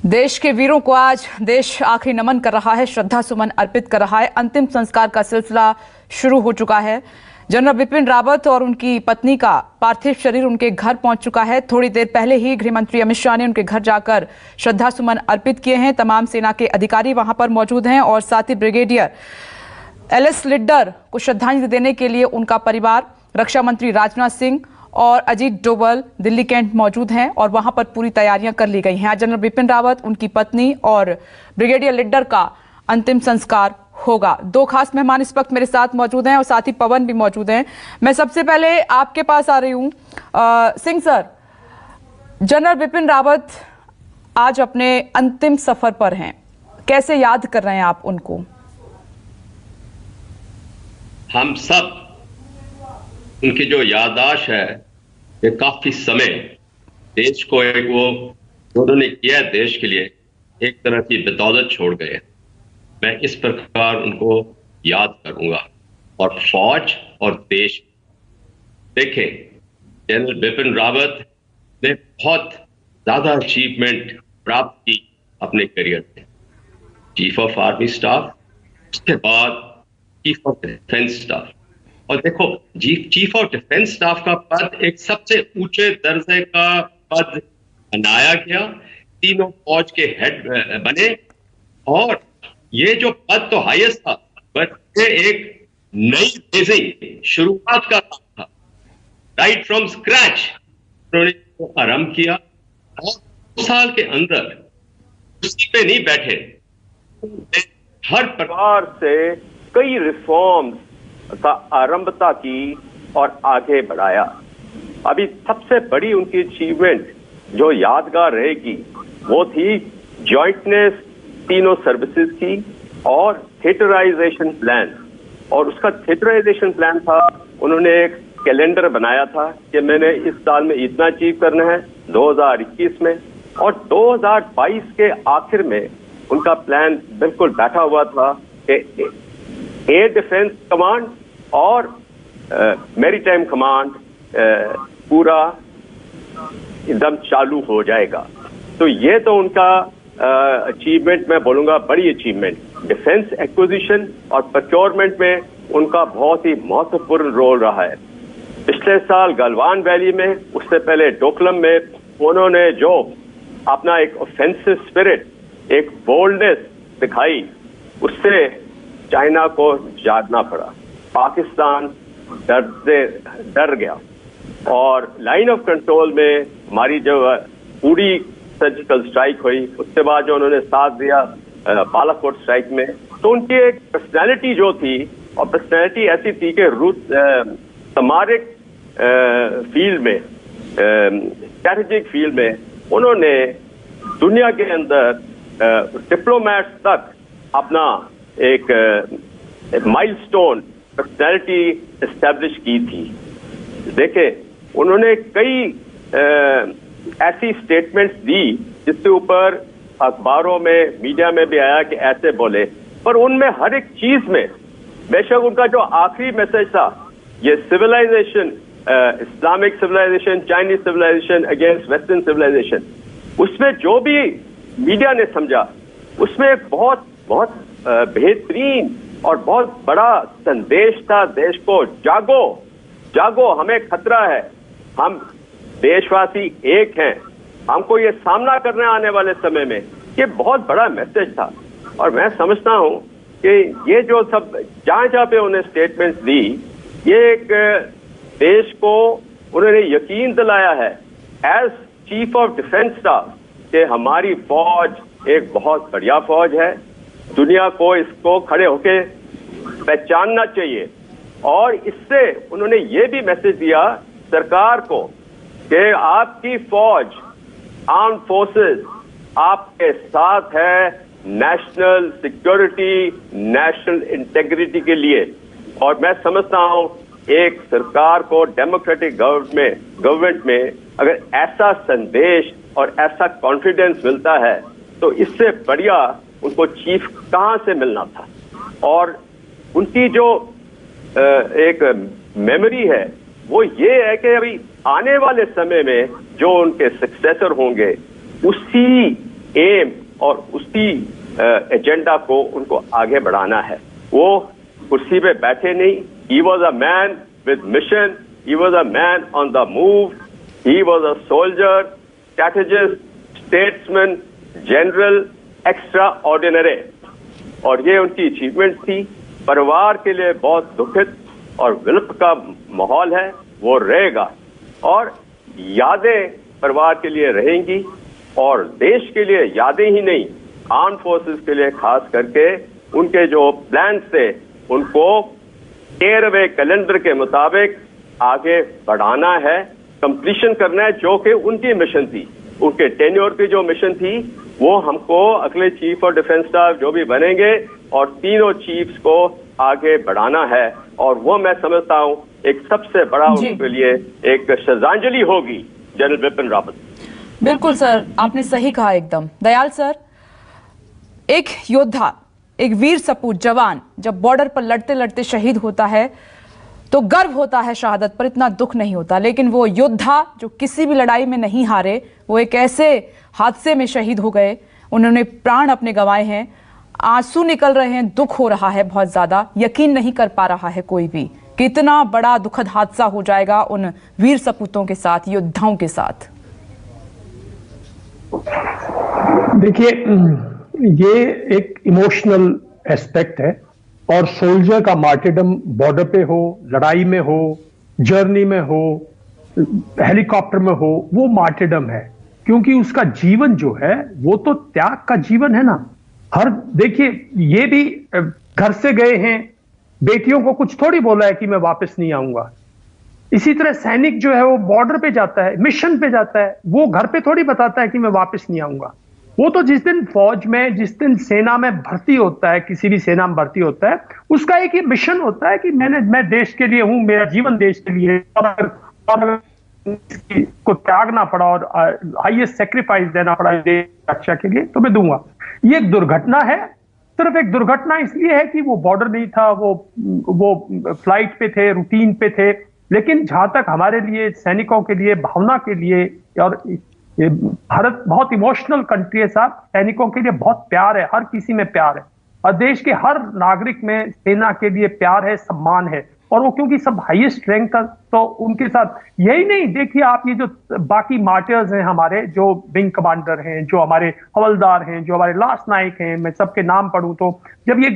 देश के वीरों को आज देश आखिरी नमन कर रहा है, श्रद्धा सुमन अर्पित कर रहा है। अंतिम संस्कार का सिलसिला शुरू हो चुका है। जनरल बिपिन रावत और उनकी पत्नी का पार्थिव शरीर उनके घर पहुंच चुका है। थोड़ी देर पहले ही गृह मंत्री अमित शाह ने उनके घर जाकर श्रद्धा सुमन अर्पित किए हैं। तमाम सेना के अधिकारी वहां पर मौजूद हैं और साथ ही ब्रिगेडियर एलएस लिड्डर को श्रद्धांजलि देने के लिए उनका परिवार, रक्षा मंत्री राजनाथ सिंह और अजीत डोभाल दिल्ली कैंट मौजूद हैं और वहां पर पूरी तैयारियां कर ली गई हैं। आज जनरल बिपिन रावत, उनकी पत्नी और ब्रिगेडियर लिड्डर का अंतिम संस्कार होगा। दो खास मेहमान इस वक्त मेरे साथ मौजूद हैं और साथ ही पवन भी मौजूद हैं। मैं सबसे पहले आपके पास आ रही हूं। सिंह सर, जनरल बिपिन रावत आज अपने अंतिम सफर पर हैं, कैसे याद कर रहे हैं आप उनको? हम सब उनकी जो याददाश्त है, ये काफी समय देश को एक वो उन्होंने किया देश के लिए एक तरह की बदौलत छोड़ गए। मैं इस प्रकार उनको याद करूंगा। और फौज और देश, देखें, जनरल बिपिन रावत ने बहुत ज्यादा अचीवमेंट प्राप्त की अपने करियर में। चीफ ऑफ आर्मी स्टाफ, उसके बाद चीफ ऑफ डिफेंस स्टाफ। और देखो, चीफ ऑफ डिफेंस स्टाफ का पद एक सबसे ऊंचे दर्जे का पद बनाया गया। तीनों फौज के हेड बने और ये जो पद तो हाईएस्ट था, बट ये एक नई बेसिंग शुरुआत का काम था। राइट फ्रॉम स्क्रैच उन्होंने आरंभ किया और 2 साल के अंदर उसी पे नहीं बैठे, हर प्रकार से कई रिफॉर्म्स का आरंभता की और आगे बढ़ाया। अभी सबसे बड़ी उनकी अचीवमेंट जो यादगार रहेगी वो थी जॉइंटनेस तीनों सर्विसेज की और थिएटराइजेशन प्लान। और उसका थिएटराइजेशन प्लान था, उन्होंने एक कैलेंडर बनाया था कि मैंने इस साल में इतना अचीव करना है 2021 में, और 2022 के आखिर में उनका प्लान बिल्कुल बैठा हुआ था कि एयर डिफेंस कमांड और मैरीटाइम कमांड पूरा एकदम चालू हो जाएगा। तो ये तो उनका अचीवमेंट मैं बोलूंगा, बड़ी अचीवमेंट। डिफेंस एक्विजिशन और प्रोक्योरमेंट में उनका बहुत ही महत्वपूर्ण रोल रहा है। पिछले साल गलवान वैली में, उससे पहले डोकलम में उन्होंने जो अपना एक ऑफेंसिव स्पिरिट, एक बोल्डनेस दिखाई, उससे चाइना को जागना पड़ा। पाकिस्तान डर गया और लाइन ऑफ कंट्रोल में हमारी जो पूरी सर्जिकल स्ट्राइक हुई, उसके बाद जो उन्होंने साथ दिया बालाकोट स्ट्राइक में, तो उनकी एक पर्सनैलिटी जो थी, और पर्सनैलिटी ऐसी थी कि सामरिक फील्ड में, स्ट्रैटेजिक फील्ड में उन्होंने दुनिया के अंदर डिप्लोमैट्स तक अपना एक माइलस्टोन पर्सनैलिटी एस्टैब्लिश की थी। देखें, उन्होंने कई ऐसी स्टेटमेंट्स दी जिसके ऊपर अखबारों में, मीडिया में भी आया कि ऐसे बोले, पर उनमें हर एक चीज में, बेशक उनका जो आखिरी मैसेज था, ये civilisation, Islamic civilisation, Chinese civilisation against western civilisation, उसमें जो भी मीडिया ने समझा, उसमें एक बहुत बहुत बेहतरीन और बहुत बड़ा संदेश था देश को, जागो जागो, हमें खतरा है, हम देशवासी एक हैं, हमको ये सामना करने आने वाले समय में। ये बहुत बड़ा मैसेज था। और मैं समझता हूं कि ये जो सब जहां जहां पे उन्हें स्टेटमेंट्स दी, ये एक देश को उन्होंने यकीन दिलाया है as chief of defence staff कि हमारी फौज एक बहुत बढ़िया फौज है, दुनिया को इसको खड़े होके पहचानना चाहिए। और इससे उन्होंने ये भी मैसेज दिया सरकार को कि आपकी फौज, आर्म्ड फोर्सेस आपके साथ है नेशनल सिक्योरिटी, नेशनल इंटेग्रिटी के लिए। और मैं समझता हूं एक सरकार को, डेमोक्रेटिक गवर्नमेंट में अगर ऐसा संदेश और ऐसा कॉन्फिडेंस मिलता है, तो इससे बढ़िया उनको चीफ कहां से मिलना था। और उनकी जो एक मेमोरी है वो ये है कि अभी आने वाले समय में जो उनके सक्सेसर होंगे, उसी एम और उसी एजेंडा को उनको आगे बढ़ाना है। वो कुर्सी पे बैठे नहीं। He was a man with mission, he was a man on the move, he was a soldier, strategist, statesman, general, extra ordinary, और ये उनकी अचीवमेंट थी। परिवार के लिए बहुत दुखित और विलप का माहौल है, वो रहेगा, और यादें परिवार के लिए रहेंगी, और देश के लिए यादें ही नहीं, आर्म फोर्सेस के लिए खास करके उनके जो प्लान थे उनको 13वें कैलेंडर के मुताबिक आगे बढ़ाना है, कंप्लीशन करना है, जो कि उनकी मिशन थी। उनके टेन्योर की जो मिशन थी वो हमको अगले चीफ ऑफ डिफेंस स्टाफ जो भी बनेंगे और तीनों चीफ्स को आगे बढ़ाना है, और वो मैं समझता हूं एक सबसे बड़ा उनके लिए एक श्रद्धांजलि होगी जनरल बिपिन रावत। बिल्कुल सर, आपने सही कहा एकदम। दयाल सर, एक योद्धा, एक वीर सपूत जवान जब बॉर्डर पर लड़ते लड़ते शहीद होता है तो गर्व होता है शहादत पर, इतना दुख नहीं होता। लेकिन वो योद्धा जो किसी भी लड़ाई में नहीं हारे, वो एक ऐसे हादसे में शहीद हो गए, उन्होंने प्राण अपने गंवाए हैं, आंसू निकल रहे हैं, दुख हो रहा है बहुत ज्यादा। यकीन नहीं कर पा रहा है कोई भी कि इतना बड़ा दुखद हादसा हो जाएगा उन वीर सपूतों के साथ, योद्धाओं के साथ। देखिए, ये एक इमोशनल एस्पेक्ट है, और सोल्जर का मार्टिरडम बॉर्डर पे हो, लड़ाई में हो, जर्नी में हो, हेलीकॉप्टर में हो, वो मार्टिरडम है, क्योंकि उसका जीवन जो है वो तो त्याग का जीवन है ना। हर देखिए, ये भी घर से गए हैं, बेटियों को कुछ थोड़ी बोला है कि मैं वापस नहीं आऊंगा। इसी तरह सैनिक जो है वो बॉर्डर पे जाता है, मिशन पे जाता है, वो घर पे थोड़ी बताता है कि मैं वापस नहीं आऊंगा। वो तो जिस दिन फौज में, जिस दिन सेना में भर्ती होता है, किसी भी सेना में भर्ती होता है, उसका एक ये मिशन होता है कि मैं देश के लिए हूं, मेरा जीवन देश के लिए, और को त्यागना पड़ा और हाईएस्ट सेक्रीफाइस देना पड़ा देश रक्षा के लिए, तो मैं दूंगा। ये एक दुर्घटना है, सिर्फ एक दुर्घटना इसलिए है कि वो बॉर्डर नहीं था, वो फ्लाइट पे थे, रूटीन पे थे। लेकिन जहां तक हमारे लिए, सैनिकों के लिए, भावना के लिए, और ये भारत बहुत इमोशनल कंट्री है साहब, सैनिकों के लिए बहुत प्यार है, हर किसी में प्यार है, और देश के हर नागरिक में सेना के लिए प्यार है, सम्मान है। और वो क्योंकि सब हाईएस्ट रैंक का, तो उनके साथ यही नहीं, देखिए आप ये जो बाकी मार्टियर्स हैं हमारे, जो विंग कमांडर हैं, जो हमारे हवलदार हैं, जो हमारे लास्ट नायक हैं, मैं सबके नाम पढ़ूं तो जब ये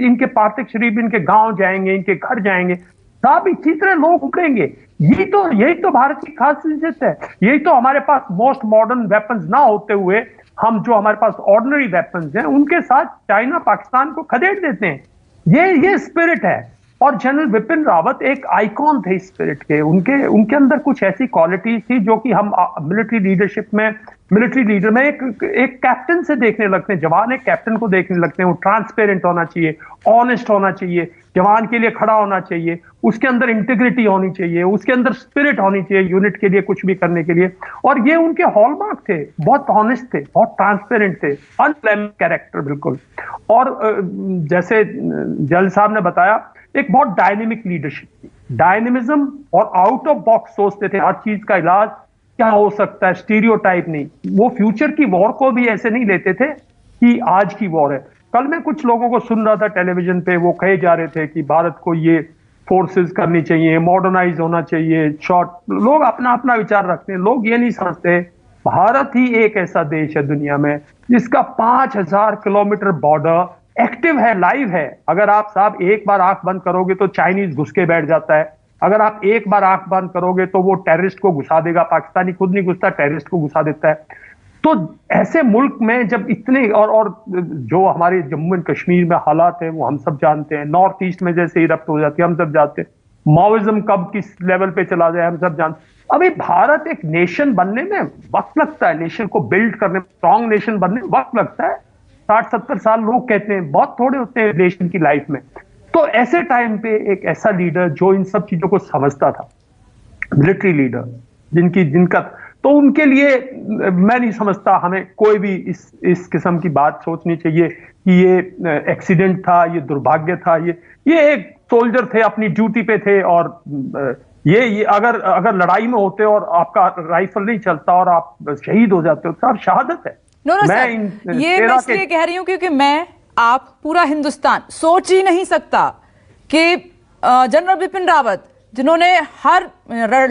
इनके पार्थिव शरीर इनके गांव जाएंगे, इनके घर जाएंगे, साहब इसी तरह लोग उमड़ेंगे। यही तो भारत की खासियत है। यही तो हमारे पास मोस्ट मॉडर्न वेपन्स ना होते हुए हम जो हमारे पास ऑर्डिनरी वेपन्स हैं उनके साथ चाइना पाकिस्तान को खदेड़ देते हैं। ये स्पिरिट है। और जनरल बिपिन रावत एक आइकॉन थे स्पिरिट के। उनके अंदर कुछ ऐसी क्वालिटीज थी जो कि हम मिलिट्री लीडरशिप में, मिलिट्री लीडर में एक कैप्टन से देखने लगते हैं, जवान एक कैप्टन को देखने लगते हैं। वो ट्रांसपेरेंट होना चाहिए, ऑनेस्ट होना चाहिए, जवान के लिए खड़ा होना चाहिए, उसके अंदर इंटीग्रिटी होनी चाहिए, उसके अंदर स्पिरिट होनी चाहिए यूनिट के लिए कुछ भी करने के लिए। और ये उनके हॉलमार्क थे, बहुत ऑनेस्ट थे, बहुत ट्रांसपेरेंट थे, अनफ्लेमिंग कैरेक्टर बिल्कुल। और जैसे जल साहब ने बताया, एक बहुत डायनेमिक लीडरशिप थी, डायनेमिज्म, और आउट ऑफ बॉक्स सोचते थे हर चीज का इलाज क्या हो सकता है, स्टीरियोटाइप नहीं। वो फ्यूचर की वॉर को भी ऐसे नहीं लेते थे कि आज की वॉर है। कल मैं कुछ लोगों को सुन रहा था टेलीविजन पे, वो कहे जा रहे थे कि भारत को ये फोर्सेस करनी चाहिए, मॉडर्नाइज होना चाहिए, शॉर्ट, लोग अपना अपना विचार रखते हैं। लोग ये नहीं समझते भारत ही एक ऐसा देश है दुनिया में जिसका 5000 किलोमीटर बॉर्डर एक्टिव है, लाइव है। अगर आप साहब एक बार आंख बंद करोगे तो चाइनीज घुस के बैठ जाता है। अगर आप एक बार आंख बंद करोगे तो वो टेररिस्ट को घुसा देगा, पाकिस्तानी खुद नहीं घुसता, टेररिस्ट को घुसा देता है। तो ऐसे मुल्क में जब इतने, और जो हमारे जम्मू एंड कश्मीर में हालात हैं वो हम सब जानते हैं, नॉर्थ ईस्ट में जैसे इरप्ट हो जाती है हम सब जानते हैं, माओइज्म कब किस लेवल पे चला जाए हम सब जानते हैं। अभी भारत एक नेशन बनने में वक्त लगता है, नेशन को बिल्ड करने में, स्ट्रॉन्ग नेशन बनने में वक्त लगता है। 60-70 साल लोग कहते हैं, बहुत थोड़े होते हैं नेशन की लाइफ में। तो ऐसे टाइम पे एक ऐसा लीडर जो इन सब चीजों को समझता था, मिलिट्री लीडर जिनका, तो उनके लिए मैं नहीं समझता हमें कोई भी इस किस्म की बात सोचनी चाहिए कि ये एक्सीडेंट था, ये दुर्भाग्य था। ये एक सोल्जर थे, अपनी ड्यूटी पे थे, और ये अगर लड़ाई में होते और आपका राइफल नहीं चलता और आप शहीद हो जाते हो तो आप शहादत है। नो नो मैं सर, इन ये मैं 13 इसलिए कह रही हूं क्योंकि मैं, आप, पूरा हिंदुस्तान सोच ही नहीं सकता कि जनरल बिपिन रावत, जिन्होंने हर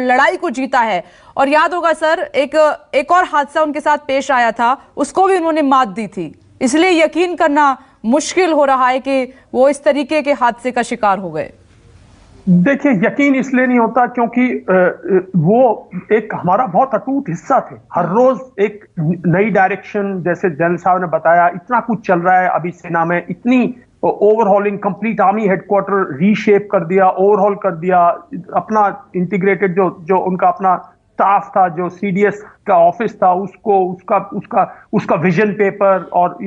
लड़ाई को जीता है, और याद होगा सर एक और हादसा उनके साथ पेश आया था, उसको भी उन्होंने मात दी थी, इसलिए यकीन करना मुश्किल हो रहा है कि वो इस तरीके के हादसे का शिकार हो गए। देखिए, यकीन इसलिए नहीं होता क्योंकि वो एक हमारा बहुत अटूट हिस्सा थे। हर रोज एक नई डायरेक्शन, जैसे जनरल साहब ने बताया, इतना कुछ चल रहा है अभी सेना में, इतनी overhauling, complete army headquarter reshape कर दिया, ओवरहॉल कर दिया, अपना इंटीग्रेटेड जो उनका अपना स्टाफ था, जो सीडीएस का ऑफिस था, उसको उसका विजन पेपर, और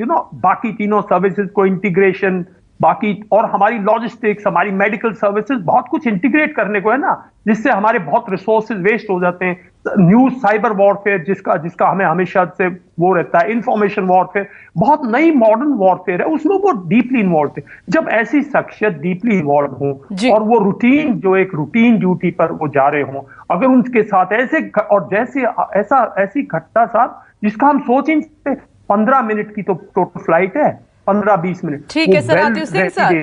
बाकी तीनों सर्विसेज को इंटीग्रेशन, बाकी और हमारी लॉजिस्टिक्स, हमारी मेडिकल सर्विसेज, बहुत कुछ इंटीग्रेट करने को है ना, जिससे हमारे बहुत रिसोर्सेज वेस्ट हो जाते हैं। न्यूज साइबर वॉरफेयर जिसका हमें हमेशा से वो रहता है, इंफॉर्मेशन वॉरफेयर, बहुत नई मॉडर्न वॉरफेयर है, उसमें वो डीपली इन्वॉल्व थे। जब ऐसी शख्सियत डीपली इन्वॉल्व हो और वो रूटीन, जो एक रूटीन ड्यूटी पर वो जा रहे हो, अगर उनके साथ ऐसी घटना साहब जिसका हम सोच ही नहीं सकते, 15 मिनट की तो टोटल फ्लाइट है, 15-20 मिनट। ठीक है सर, आतिश सिंह सर,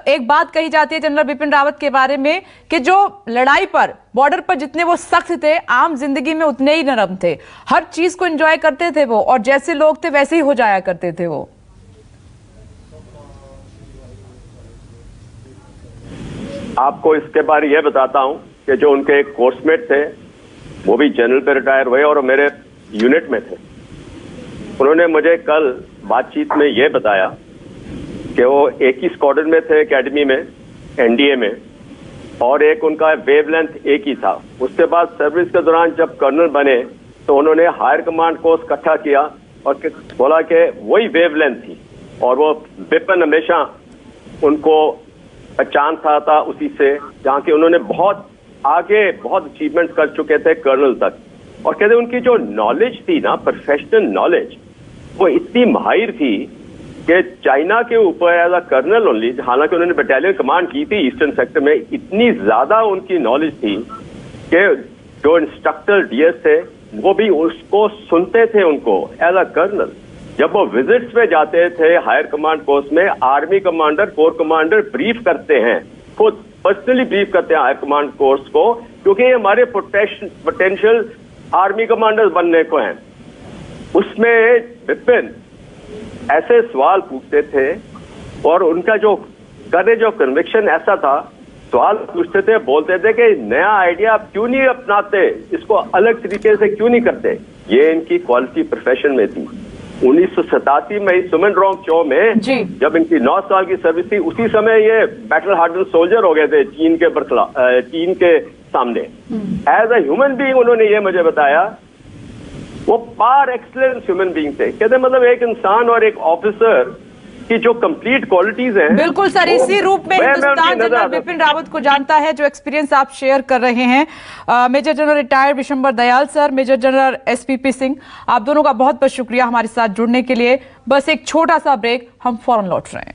एक बात कही जाती है जनरल बिपिन रावत के बारे में कि जो लड़ाई पर, बॉर्डर पर जितने वो सख्त थे, आम जिंदगी में उतने ही नरम थे, हर चीज को एंजॉय करते थे वो, और जैसे लोग थे वैसे ही हो जाया करते थे वो। आपको इसके बारे यह बताता हूं कि जो उनके एक कोर्समेट थे, वो भी जनरल पे रिटायर हुए और मेरे यूनिट में थे। उन्होंने मुझे कल बातचीत में यह बताया कि वो एक ही स्क्वाड्रन में थे एकेडमी में, एनडीए में, और एक उनका वेवलेंथ एक ही था। उसके बाद सर्विस के दौरान जब कर्नल बने तो उन्होंने हायर कमांड को इकट्ठा किया और बोला कि वही वेवलेंथ थी, और वो बिपिन हमेशा उनको पहचान था उसी से, जहाँ के उन्होंने बहुत आगे बहुत अचीवमेंट कर चुके थे कर्नल तक। और कहते उनकी जो नॉलेज थी ना, प्रोफेशनल नॉलेज, वो इतनी माहिर थी कि चाइना के ऊपर एज अ कर्नल ओनली, हालांकि उन्होंने बटालियन कमांड की थी ईस्टर्न सेक्टर में, इतनी ज्यादा उनकी नॉलेज थी कि जो इंस्ट्रक्टर डीएस थे वो भी उसको सुनते थे उनको एज अ कर्नल। जब वो विजिट्स पे जाते थे हायर कमांड कोर्स में, army commander, core commander brief करते हैं, खुद पर्सनली ब्रीफ करते हैं हायर कमांड कोर्स को, क्योंकि ये हमारे पोटेंशियल आर्मी कमांडर्स बनने को हैं। उसमें बिपिन ऐसे सवाल पूछते थे और उनका जो करेज और कन्विक्शन ऐसा था, सवाल पूछते थे, बोलते थे कि नया आइडिया आप क्यों नहीं अपनाते, इसको अलग तरीके से क्यों नहीं करते। ये इनकी क्वालिटी प्रोफेशन में थी। 1987 में सुमन रॉन्ग चो में जब इनकी 9 साल की सर्विस थी, उसी समय ये बैटल हार्डन सोल्जर हो गए थे चीन के सामने। एज अ ह्यूमन बीइंग उन्होंने ये मुझे बताया, वो पार एक्सीलेंस ह्यूमन बीइंग थे। कहते मतलब एक इंसान और एक ऑफिसर की जो कंप्लीट क्वालिटीज हैं। बिल्कुल सर, इसी रूप में हिंदुस्तान जनरल बिपिन रावत को जानता है, जो एक्सपीरियंस आप शेयर कर रहे हैं। Major general retired Vishambar Dayal sir, major general SPP Singh, आप दोनों का बहुत बहुत शुक्रिया हमारे साथ जुड़ने के लिए। बस एक छोटा सा ब्रेक, हम फौरन लौट रहे हैं।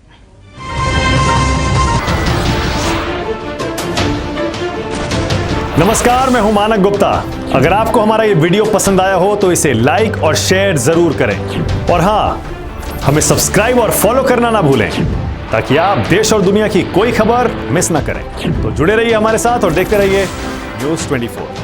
नमस्कार, मैं हूं मानक गुप्ता। अगर आपको हमारा ये वीडियो पसंद आया हो तो इसे लाइक और शेयर जरूर करें, और हाँ, हमें सब्सक्राइब और फॉलो करना ना भूलें, ताकि आप देश और दुनिया की कोई खबर मिस ना करें। तो जुड़े रहिए हमारे साथ और देखते रहिए न्यूज़ 24।